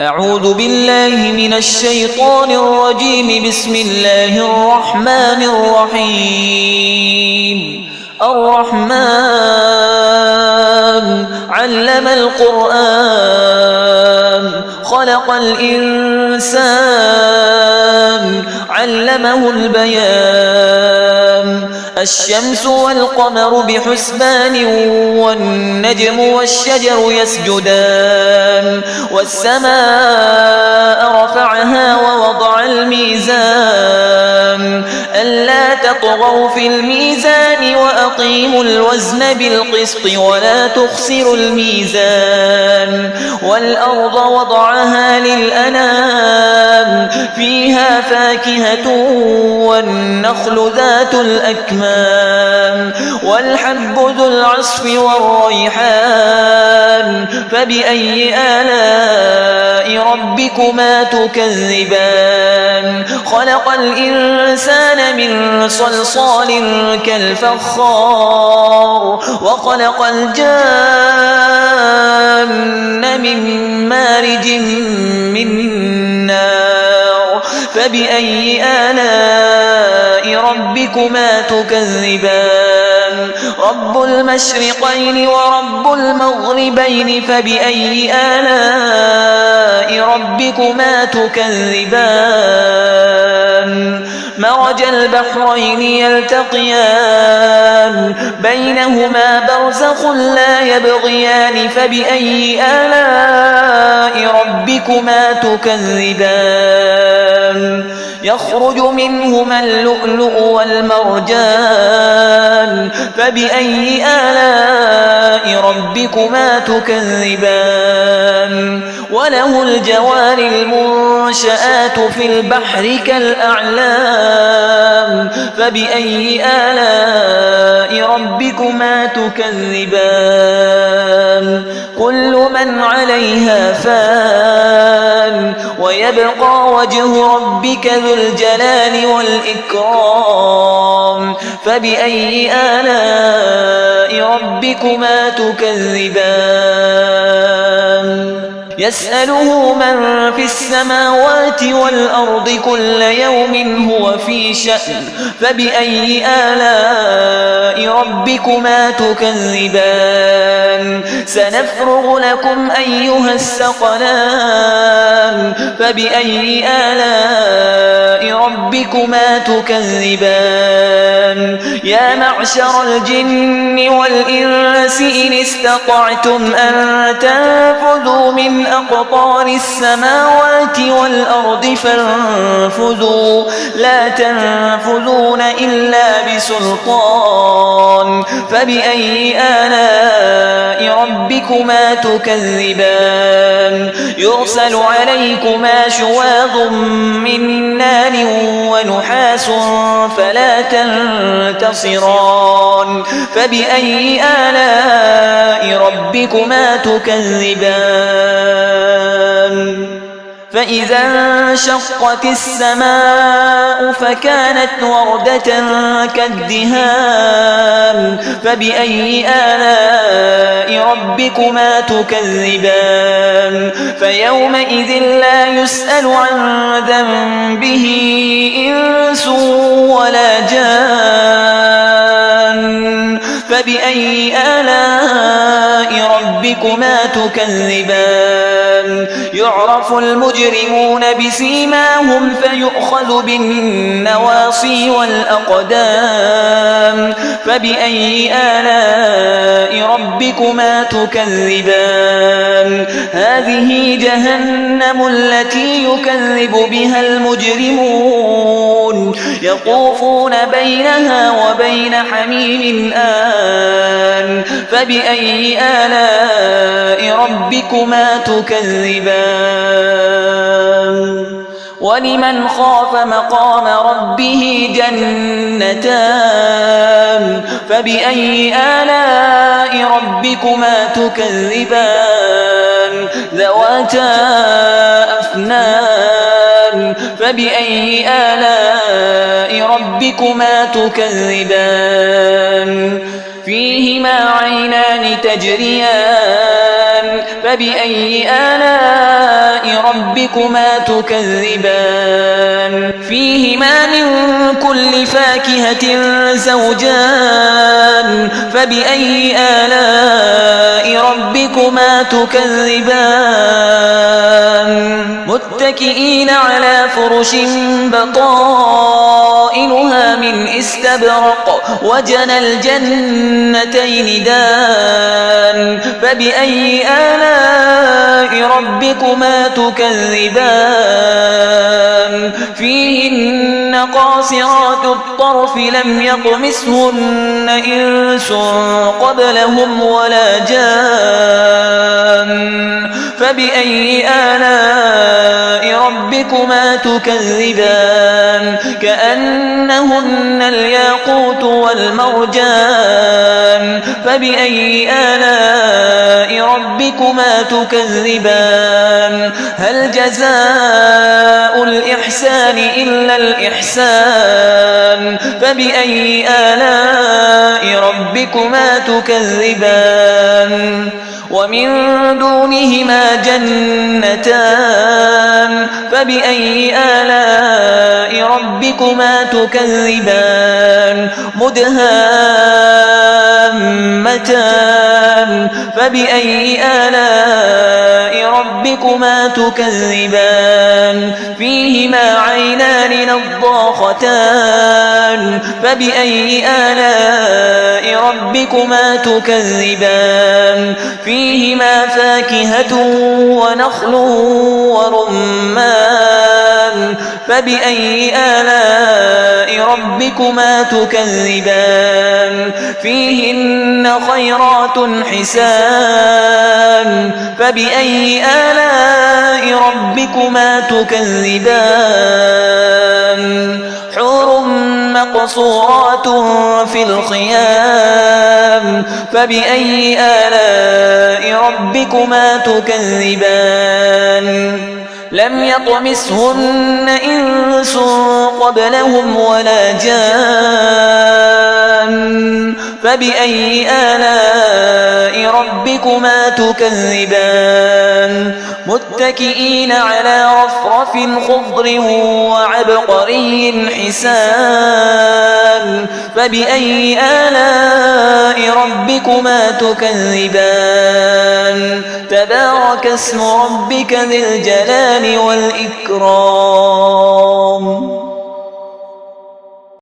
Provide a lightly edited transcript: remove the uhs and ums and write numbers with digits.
أعوذ بالله من الشيطان الرجيم. بسم الله الرحمن الرحيم. الرحمن علم القرآن خلق الإنسان علمه البيان. الشمس والقمر بحسبان والنجم والشجر يسجدان. والسماء رفعها ووضع الميزان ألا تطغوا في الميزان وأقيموا الوزن بالقسط ولا تخسروا الميزان. والأرض وضعها للأنام فيها فاكهة والنخل ذات الأكمام والحب ذو العصف والريحان. فبأي آلاء ربكما تكذبان؟ خلق الإنسان من صلصال كالفخار وخلق الجان من مارج من نار. فبأي آلاء ربكما تكذبان؟ رب المشرقين ورب المغربين. فبأي آلاء ربكما تكذبان؟ مرج البحرين يلتقيان بينهما برزخ لا يبغيان. فبأي آلاء ربكما تكذبان؟ يخرج منهما اللؤلؤ والمرجان. فبأي آلاء ربكما تكذبان؟ وله الجوار المنشآت في البحر كالأعلام. فبأي آلاء ربكما تكذبان؟ كل من عليها فان ويبقى وجه ربك ذو الجلال والإكرام. فبأي آلاء ربكما تكذبان؟ يسأله من في السماوات والأرض كل يوم هو في شأن. فبأي آلاء ربكما تكذبان؟ سنفرغ لكم أيها الثقلان. فبأي آلاء ربكما تكذبان؟ يا معشر الجن والإنس إن استطعتم أن تنفذوا من أقطار السماوات والأرض فانفذوا لا تنفذون إلا بسلطان. فبأي آلاء ربكما تكذبان؟ يرسل عليكما شواظ من نار ونحاس فلا تنتصران. فبأي آلاء ربكما تكذبان؟ فإذا انشقت السماء فكانت وردة كالدهان. فبأي آلاء ربكما تكذبان؟ فيومئذ لا يسأل عن ذنبه إنس ولا جان. فبأي آلاء ربكما تكذبان؟ يعرف المجرمون بسيماهم فيؤخذ بالنواصي والأقدام. فبأي آلاء ربكما تكذبان؟ هذه جهنم التي يكذب بها المجرمون يطوفون بينها وبين حميم آن. فبأي آلاء ربكما تكذبان؟ ولمن خاف مقام ربه جنتان. فبأي آلاء ربكما تكذبان؟ ذواتا أفنان. فبأي آلاء ربكما تكذبان؟ فيهما عينان تجريان فبأي آلاء ربكما تكذبان فيهما من كل فاكهة زوجان فبأي آلاء ربكما تكذبان متكئين على فرش بطائنها من استبرق وجنى الجنتين دان فبأي آلاء ربكما تكذبان فيهن قاصرات الطرف لم يطمثهن إنس قبلهم ولا جان فبأي آلاء ربكما تكذبان كأنهن الياقوت والمرجان فبأي آلاء ربكما تكذبان هل جزاء الإحسان إلا الإحسان فبأي آلاء ربكما تكذبان ومن دونهما جنتان فبأي آلاء ربكما تكذبان مدهامتان فبأي آلاء ربكما تكذبان فيهما عينان نضاختان فبأي آلاء ربكما تكذبان فيهما فاكهة ونخل ورمان فبأي آلاء ربكما تكذبان فيهن خيرات حسان فبأي آلاء ربكما تكذبان حور مقصورات في الخيام فبأي آلاء ربكما تكذبان لم يطمثهن إنس قبلهم ولا جان فبأي آلاء ربكما تكذبان متكئين على رفرف خضر وعبقري حسان فبأي آلاء ربكما تكذبان تبارك اسم ربك ذي الجلال والإكرام